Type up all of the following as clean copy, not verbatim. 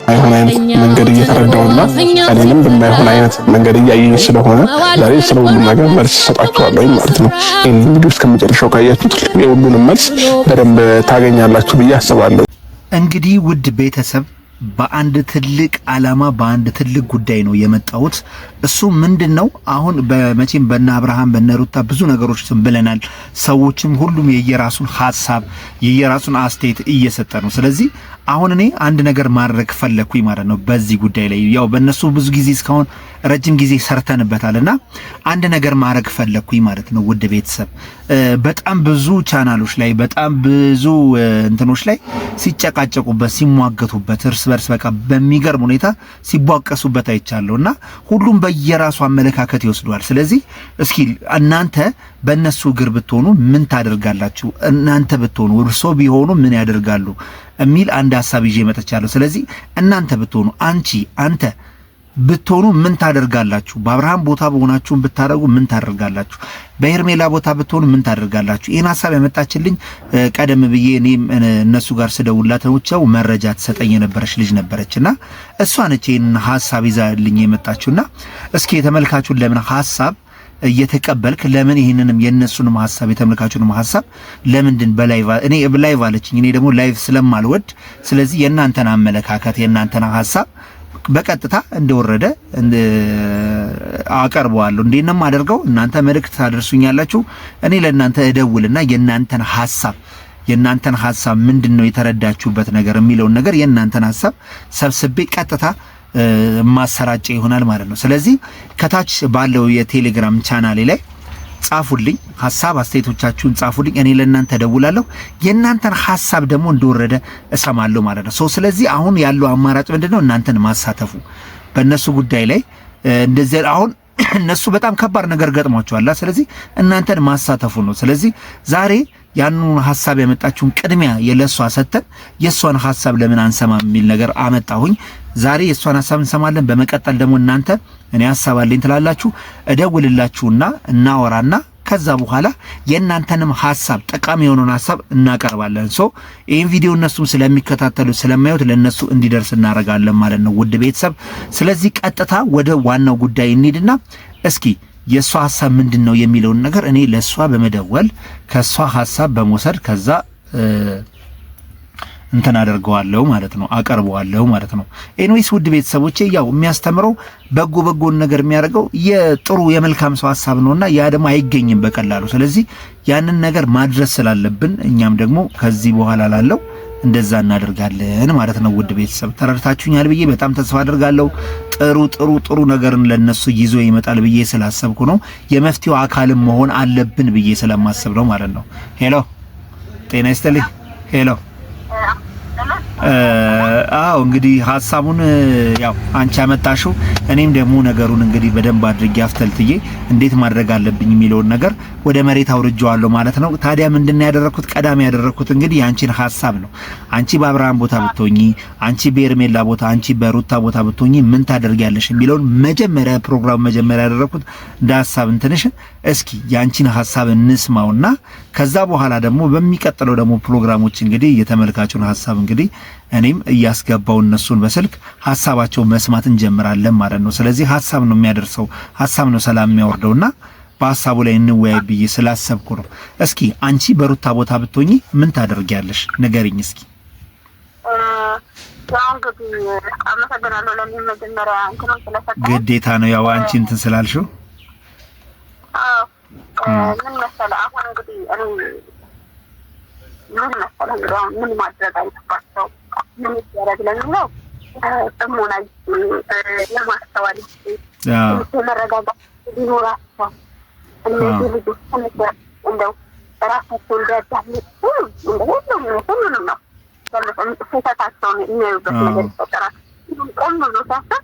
አይሆን አይነት መንገድ እየተረዳውና እኔንም በማይሆን አይነት መንገድ እያየኝ ስለሆነ ዛሬ ስለ ሁሉም ነገር መልስ እሰጣችኋለሁ ማለት ነው። ይሄን ቪዲዮ እስከመጨረሻው ካያችሁት የሁሉንም መልስ በደንብ ታገኛላችሁ ብዬ አስባለሁ። እንግዲህ ውድ ቤተሰብ በአንድ ትልቅ ዓላማ በአንድ ትልቅ ጉዳይ ነው የመጣሁት። እሱ ምንድነው? አሁን በመቼም በእነ አብርሃም በእነ ሩታ ብዙ ነገሮች ብለናል። ሰዎችም ሁሉም የየራሱን ሐሳብ የየራሱን አስተያየት እየሰጠ ነው። ስለዚህ አሁን እኔ አንድ ነገር ማድረግ ፈለኩኝ ማለት ነው በዚህ ጉዳይ ላይ። ያው በእነሱ ብዙ ጊዜ እስካሁን ረጅም ጊዜ ሰርተንበታልና አንድ ነገር ማድረግ ፈለኩኝ ማለት ነው። ውድ ቤተሰብ በጣም ብዙ ቻናሎች ላይ በጣም ብዙ እንትኖች ላይ ሲጨቃጨቁበት ሲሟገቱበት እርስ በርስ በቃ በሚገርም ሁኔታ ሲቧቀሱበት አይቻለሁና ሁሉም በየራሱ አመለካከት ይወስዷል። ስለዚህ እስኪ እናንተ በእነሱ እግር ብትሆኑ ምን ታደርጋላችሁ? እናንተ ብትሆኑ እርሶ ቢሆኑ ምን ያደርጋሉ የሚል አንድ ሐሳብ ይዤ መጥቻለሁ። ስለዚህ እናንተ ብትሆኑ አንተ ብትሆኑ ምን ታደርጋላችሁ? በአብርሃም ቦታ በሆናችሁ ብታደርጉ ምን ታደርጋላችሁ? በሄርሜላ ቦታ ብትሆኑ ምን ታደርጋላችሁ? ይሄን ሐሳብ ያመጣችልኝ ቀደም ብዬ እኔም እነሱ ጋር ስደውላት ነው መረጃ ተሰጠኝ የነበረች ልጅ ነበረችና እሷ ነች ይሄን ሐሳብ ይዛልኝ የመጣችውና እስኪ የተመልካቹን ለምን ሐሳብ እየተቀበልክ ለምን ይሄንንም የነሱንም ሐሳብ የተመልካቹንም ሐሳብ ለምንድን በላይቭ እኔ በላይቭ አለችኝ። እኔ ደግሞ ላይቭ ስለማልወድ ስለዚህ የእናንተን አመለካከት የእናንተን ሐሳብ በቀጥታ እንደወረደ አቀርበዋለሁ። እንዴንም አደርገው እናንተ መልእክት ታደርሱኛላችሁ። እኔ ለእናንተ እደውልና የእናንተን ሐሳብ ምንድነው የተረዳችሁበት ነገር የሚለውን ነገር የእናንተን ሐሳብ ሰብስቤ ቀጥታ ማሰራጨ ይሆናል ማለት ነው። ስለዚህ ከታች ባለው የቴሌግራም ቻናሌ ላይ ጻፉልኝ፣ ሐሳብ አስተያየቶቻችሁን ጻፉልኝ። እኔ ለእናንተ ደውላለሁ። የእናንተን ሐሳብ ደግሞ እንደወረደ እሰማለሁ ማለት ነው። ስለዚህ አሁን ያለው አማራጭ ምንድነው? እናንተን ማሳተፉ በእነሱ ጉዳይ ላይ እንደዚህ አሁን እነሱ በጣም ከባድ ነገር ገጥሟቸዋል። ስለዚህ እናንተን ማሳተፉ ነው። ስለዚህ ዛሬ ያንን ሐሳብ ያመጣችሁን ቅድሚያ የለሷ ሰተን የሷን ሐሳብ ለምን አንሰማም የሚል ነገር አመጣሁኝ። ዛሬ የሷን ሐሳብ እንሰማለን። በመቀጠል ደግሞ እናንተ እኔ ሐሳብ አለኝ ትላላችሁ፣ እደውልላችሁና እናወራና ከዛ በኋላ የእናንተንም ሐሳብ ጠቃሚ የሆነውን ሐሳብ እናቀርባለን። ይሄን ቪዲዮ እነሱም ስለሚከታተሉ ስለማዩት ለነሱ እንዲደርስ እናረጋለን ማለት ነው ውድ ቤተሰብ። ስለዚህ ቀጥታ ወደ ዋናው ጉዳይ እንሂድና እስኪ የሷ ሐሳብ ምንድነው የሚለውን ነገር እኔ ለሷ በመደወል ከሷ ሐሳብ በመውሰድ ከዛ እንትን አደርገዋለሁ ማለት ነው፣ አቀርበዋለሁ ማለት ነው። ኤኒዌይስ ውድ ቤተሰቦቼ ያው የሚያስተምረው በጎን ነገር የሚያደርገው የጥሩ የመልካም ሰው ሐሳብ ነውና ያ ደግሞ አይገኝም በቀላሉ። ስለዚህ ያንን ነገር ማድረስ ስላለብን እኛም ደግሞ ከዚህ በኋላ ላለው እንደዛ እናደርጋለን ማለት ነው። ውድ ቤተሰብ ተረድታችሁኛል ብዬ በጣም ተስፋ አደርጋለሁ። ጥሩ ነገርን ለነሱ ይዞ ይመጣል ብዬ ስላሰብኩ ነው። የመፍትሄው አካልም መሆን አለብን ብዬ ስለማሰብ ነው ማለት ነው። ሄሎ ጤና ይስጥልኝ። ሄሎ አዎ እንግዲህ ሐሳቡን ያው አንቺ አመጣሽው፣ እኔም ደግሞ ነገሩን እንግዲህ በደንብ አድርጌ አፍተልትዬ እንዴት ማድረግ አለብኝ የሚለውን ነገር ወደ መሬት አውርጄዋለሁ ማለት ነው። ታዲያ ምንድነው ያደረኩት? ቀዳሚ ያደረኩት እንግዲህ ያንቺን ሐሳብ ነው። አንቺ በአብርሃም ቦታ ብትሆኚ፣ አንቺ በሄርሜላ ቦታ፣ አንቺ በሩታ ቦታ ብትሆኚ ምን ታደርጊያለሽ የሚለውን መጀመሪያ ያደረኩት እንደ ሐሳብ እንትንሽ እስኪ ያንቺን ሐሳብ እንስማውና ከዛ በኋላ ደግሞ በሚቀጥለው ደግሞ ፕሮግራሞች እንግዲህ የተመልካቹን ሐሳብ እንግዲህ እኔም እያስገባው እነሱን በስልክ ሐሳባቸው መስማት እንጀምራለን ማለት ነው። ስለዚህ ሐሳብ ነው የሚያደርሰው፣ ሐሳብ ነው ሰላም የሚያወርደውና በሐሳቡ ላይ እንወያይ ብዬ ስላሰብኩ ነው። እስኪ አንቺ በሩታ ቦታ ብትሆኚ ምን ታደርጊያለሽ? ንገሪኝ እስኪ። ግዴታ ነው ያው አንቺ እንትን ስላልሽው። ምን መሰለህ አሁን እንግዲህ ምን ማድረግ አይተባቸው ምን ይደረግ ለሚለው ጥሞና የማስተዋል መረጋጋት ሊኖራቸው እነዚህ ልጆች እንደው ራሳቸውን እንዲያዳምጡ ሁሉንም ነው ስህተታቸውን የሚያዩበት ነገር ይፈጠራል። ቆም ብሎ ሲያስብ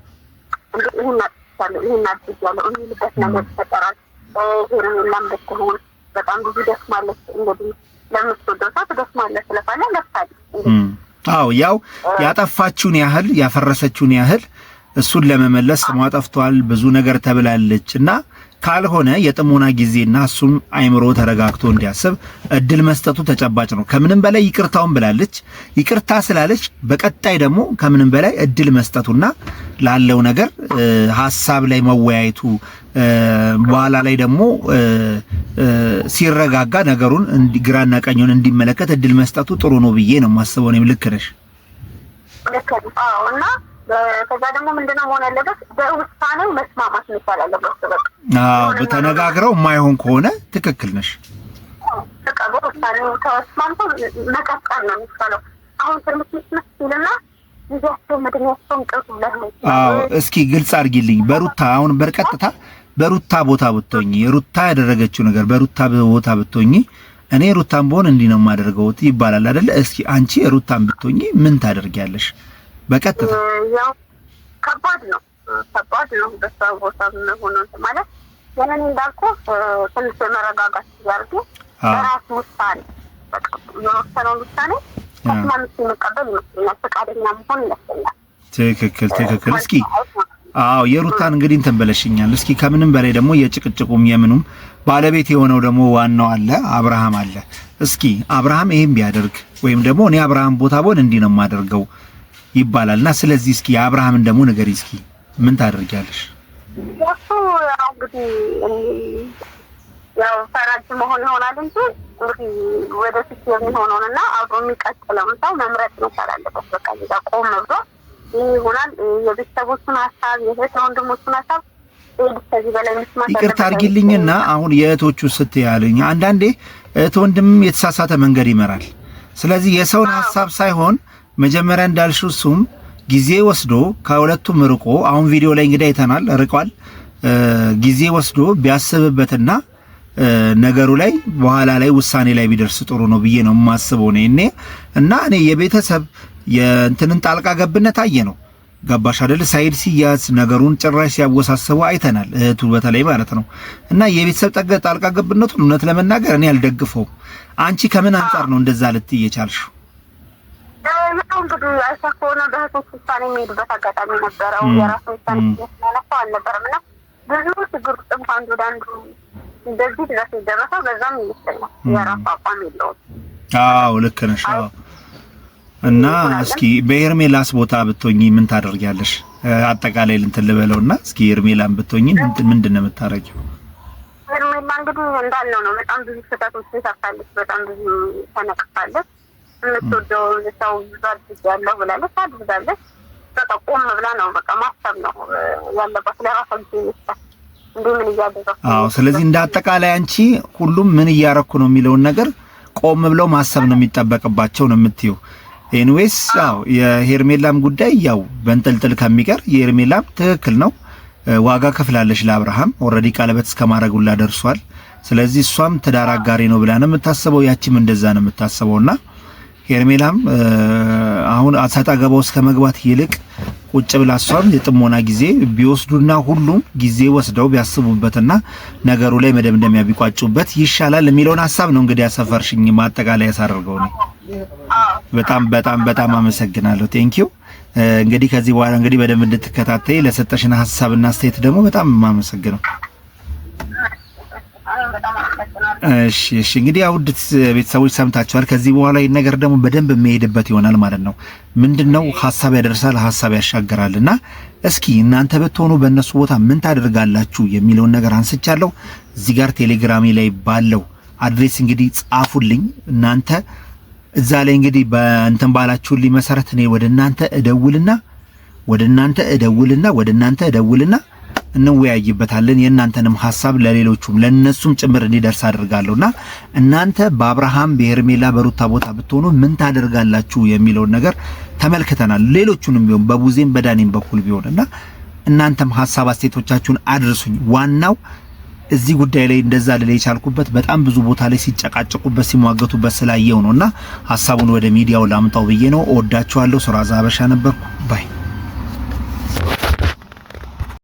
ይህን አድርጊያለሁ የሚልበት ነገር ይፈጠራል። ሄርሜላም ብትሆን በጣም ብዙ ደክማለች። እንግዲህ ለምትወደው ሰው ትደክማለች ስለፋለ ለፍታል። አዎ ያው ያጠፋችውን ያህል ያፈረሰችውን ያህል እሱን ለመመለስ ስሟ ጠፍቷል፣ ብዙ ነገር ተብላለችና ካልሆነ የጥሞና ጊዜና እሱም አይምሮ ተረጋግቶ እንዲያስብ እድል መስጠቱ ተጨባጭ ነው። ከምንም በላይ ይቅርታውን ብላለች። ይቅርታ ስላለች በቀጣይ ደግሞ ከምንም በላይ እድል መስጠቱና ላለው ነገር ሐሳብ ላይ መወያየቱ በኋላ ላይ ደግሞ ሲረጋጋ ነገሩን ግራና ቀኙን እንዲመለከት እድል መስጠቱ ጥሩ ነው ብዬ ነው የማስበው። እኔም ልክ ነሽ። እና ከዛ ደግሞ ምንድነው መሆን ያለበት በውሳኔው መስማማት መቻል አለበት። በተነጋግረው የማይሆን ከሆነ ትክክል ነሽ። በቃ በውሳኔው ተስማምቶ መቀጠል ነው የሚቻለው። አሁን ትንሽ መስልና ይያቸው መድኛቸው እንቅልፍ ለምን እስኪ ግልጽ አድርጊልኝ። በሩታ አሁን በርቀጥታ በሩታ ቦታ ብትሆኚ ሩታ ያደረገችው ነገር በሩታ ቦታ ብትሆኚ እኔ ሩታን ብሆን እንዲህ ነው የማደርገው ይባላል አይደለ? እስኪ አንቺ ሩታን ብትሆኚ ምን ታደርጊያለሽ? በቀጥታ ያው ከባድ ነው በሰው ቦታ ሆኖ ማለት ያንን እንዳልኩ ትንሽ መረጋጋት ያርጉ። በራስ ውሳኔ በቃ የወሰነው ውሳኔ ተስማምቶ መቀበል ይመስለኛል። ፈቃደኛ መሆን ይመስለኛል። ትክክል። እስኪ የሩታን እንግዲህ እንትን በለሽኛል። እስኪ ከምንም በላይ ደግሞ የጭቅጭቁም የምኑም ባለቤት የሆነው ደግሞ ዋናው አለ አብርሃም አለ። እስኪ አብርሃም ይሄን ቢያደርግ ወይም ደግሞ እኔ አብርሃም ቦታ ብሆን እንዲህ ነው የማደርገው ይባላልና ስለዚህ እስኪ አብርሃምን ደግሞ ንገሪ። እስኪ ምን ታደርጊያለሽ? ያው ፈራጅ መሆን ይሆናል እንጂ እንግዲህ ወደፊት የሚሆነውና አብሮ የሚቀጥለውን ሰው መምረጥ መቻል አለበት። በቃ እዛ ቆም ብሎ ይሆናል የቤተሰቦቹን ሀሳብ የእህት ወንድሞቹን ሀሳብ ከዚህ በላይ መስማት አለበት። ይቅርታ አድርጊልኝና አሁን የእህቶቹ ስትያለኝ አንዳንዴ እህት ወንድምም የተሳሳተ መንገድ ይመራል። ስለዚህ የሰውን ሀሳብ ሳይሆን መጀመሪያ እንዳልሽው እሱም ጊዜ ወስዶ ከሁለቱም ርቆ አሁን ቪዲዮ ላይ እንግዲህ አይተናል ርቋል። ጊዜ ወስዶ ቢያስብበትና ነገሩ ላይ በኋላ ላይ ውሳኔ ላይ ቢደርስ ጥሩ ነው ብዬ ነው የማስበው እኔ የቤተሰብ የእንትንን ጣልቃ ገብነት አየ ነው። ገባሽ አይደል? ሳይድ ሲያዝ ነገሩን ጭራሽ ሲያወሳስበው አይተናል። እህቱ በተለይ ማለት ነው። እና የቤተሰብ ጣልቃ ገብነቱን እውነት ለመናገር እኔ አልደግፈውም። አንቺ ከምን አንጻር ነው እንደዛ ልትይ የቻልሽው? እንግዲህ አይሳኮና በህቶች ውሳኔ የሚሄድበት አጋጣሚ ነበረው። የራሱ ውሳኔ ስለነፋው አልነበረም እና ብዙ ችግር ውስጥ እንኳን አንዱ እንደዚህ ድረስ የደረሰው በዛም ይመስለኛል የራሱ አቋም የለውም። ልክ ነሽ። እና እስኪ በሄርሜላስ ቦታ ብትሆኚ ምን ታደርጊያለሽ? አጠቃላይ እንትን ልበለውና እስኪ ሄርሜላን ብትሆኚ ምንድን ነው የምታረጊው? ሄርሜላ እንግዲህ እንዳልነው ነው በጣም ብዙ ስህተቶች ሰርታለች። በጣም ብዙ ተነቅፋለች። የምትወደው ሰው ብዙ ያለው ብላለች አድርጋለች። በቃ ቆም ብላ ነው በቃ ማሰብ ነው ያለባት ለራሷ ጊዜ መስጠት እንዴ ምን እያደረኩ ስለዚህ እንደ አጠቃላይ አንቺ ሁሉም ምን እያረኩ ነው የሚለውን ነገር ቆም ብለው ማሰብ ነው የሚጠበቅባቸው ነው የምትይው። ኤኒዌይስ የሄርሜላም ጉዳይ ያው በእንጥልጥል ከሚቀር የሄርሜላም ትክክል ነው። ዋጋ ከፍላለች ለአብርሃም ኦልሬዲ ቀለበት እስከማድረጉላ ደርሷል። ስለዚህ እሷም ትዳር አጋሪ ነው ብላ ነው የምታስበው፣ ያቺም እንደዛ ነው የምታስበውና ሄርሜላም አሁን አሳጣ ገባው እስከ መግባት ይልቅ ቁጭ ብላ እሷም የጥሞና ጊዜ ቢወስዱና ሁሉም ጊዜ ወስደው ቢያስቡበትና ነገሩ ላይ መደምደሚያ ቢቋጩበት ይሻላል የሚለውን ሐሳብ ነው እንግዲህ ያሰፈርሽኝ ማጠቃለያ ያሳርገው ነው። በጣም አመሰግናለሁ። ቴንኪው። እንግዲህ ከዚህ በኋላ እንግዲህ በደንብ እንድትከታተይ ለሰጠሽና ሐሳብና አስተያየት ደግሞ በጣም ማመሰግነው። እሺ እንግዲህ አውድት ቤተሰቦች ሰምታችኋል። ከዚህ በኋላ ይሄን ነገር ደግሞ በደንብ የሚሄድበት ይሆናል ማለት ነው። ምንድነው ሐሳብ ያደርሳል፣ ሐሳብ ያሻግራልና እስኪ እናንተ ብትሆኑ በእነሱ ቦታ ምን ታደርጋላችሁ የሚለውን ነገር አንስቻለሁ። እዚህ ጋር ቴሌግራሚ ላይ ባለው አድሬስ እንግዲህ ጻፉልኝ። እናንተ እዛ ላይ እንግዲህ በእንትን ባላችሁልኝ መሰረት እኔ ወደ እናንተ እደውልና እንወያይበታለን። የእናንተንም ሐሳብ ለሌሎቹም ለነሱም ጭምር እንዲደርስ አድርጋለሁና እናንተ በአብርሃም በሄርሜላ በሩታ ቦታ ብትሆኑ ምን ታደርጋላችሁ የሚለውን ነገር ተመልክተናል። ሌሎቹንም ቢሆን በቡዜም በዳኒም በኩል ቢሆንና እናንተም ሐሳብ አስተያየቶቻችሁን አድርሱኝ። ዋናው እዚህ ጉዳይ ላይ እንደዛ ልለይ የቻልኩበት በጣም ብዙ ቦታ ላይ ሲጨቃጨቁበት ሲሟገቱበት ስላየው ነውና ሐሳቡን ወደ ሚዲያው ላምጣው ብዬ ነው። እወዳችኋለሁ። ሱራዛ ሀበሻ ነበርኩ ባይ